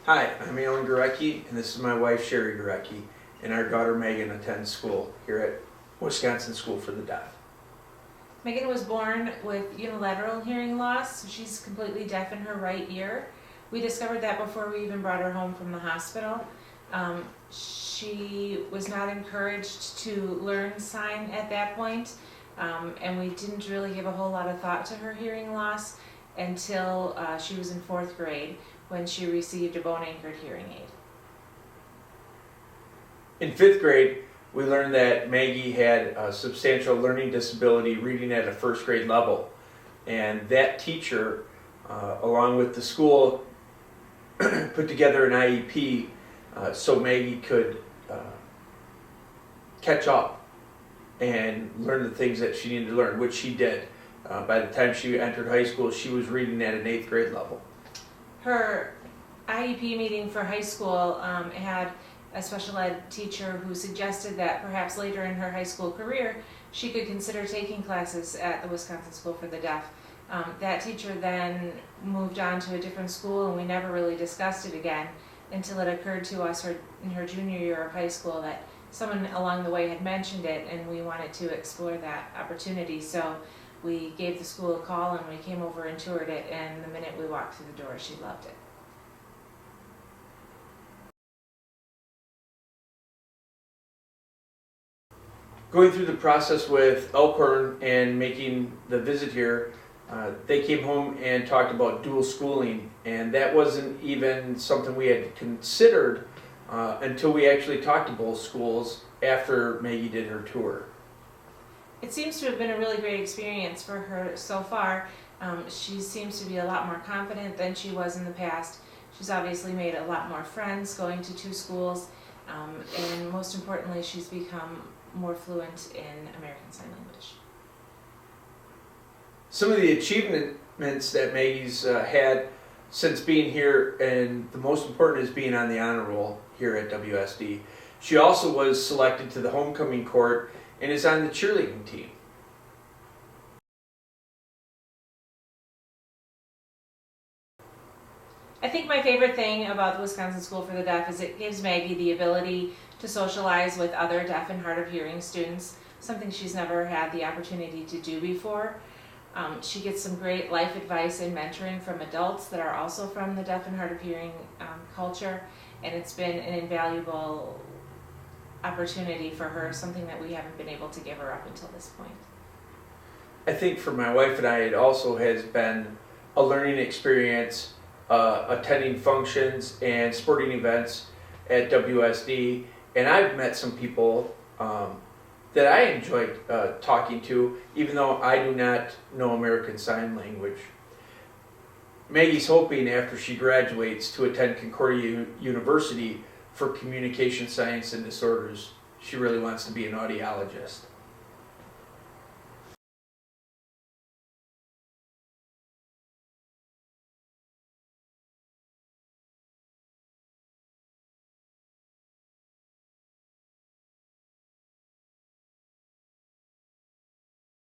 Hi, I'm Alan Gurecki, and this is my wife Sherry Gurecki, and our daughter Megan attends school here at Wisconsin School for the Deaf. Maegan was born with unilateral hearing loss, so she's completely deaf in her right ear. We discovered that before we even brought her home from the hospital. She was not encouraged to learn sign at that point, and we didn't really give a whole lot of thought to her hearing loss until she was in 4th grade when she received a bone-anchored hearing aid. In 5th grade, we learned that Maggie had a substantial learning disability reading at a 1st grade level, and that teacher, along with the school, put together an IEP so Maggie could catch up and learn the things that she needed to learn, which she did. By the time she entered high school, she was reading at an 8th grade level. Her IEP meeting for high school had a special ed teacher who suggested that perhaps later in her high school career she could consider taking classes at the Wisconsin School for the Deaf. That teacher then moved on to a different school, and we never really discussed it again until it occurred to us in her junior year of high school that someone along the way had mentioned it, and we wanted to explore that opportunity. So we gave the school a call and we came over and toured it, and the minute we walked through the door, she loved it. Going through the process with Elkhorn and making the visit here, they came home and talked about dual schooling, and that wasn't even something we had considered until we actually talked to both schools after Maggie did her tour. It seems to have been a really great experience for her so far. She seems to be a lot more confident than she was in the past. She's obviously made a lot more friends going to 2 schools, and most importantly, she's become more fluent in American Sign Language. Some of the achievements that Maggie's had since being here, and the most important is being on the honor roll here at WSD. She also was selected to the homecoming court and is on the cheerleading team. I think my favorite thing about the Wisconsin School for the Deaf is it gives Maggie the ability to socialize with other deaf and hard of hearing students, something she's never had the opportunity to do before. She gets some great life advice and mentoring from adults that are also from the deaf and hard of hearing culture, and it's been an invaluable opportunity for her, something that we haven't been able to give her up until this point. I think for my wife and I, it also has been a learning experience, attending functions and sporting events at WSD, and I've met some people that I enjoyed talking to, even though I do not know American Sign Language. Maggie's hoping after she graduates to attend Concordia University for communication science and disorders. She really wants to be an audiologist.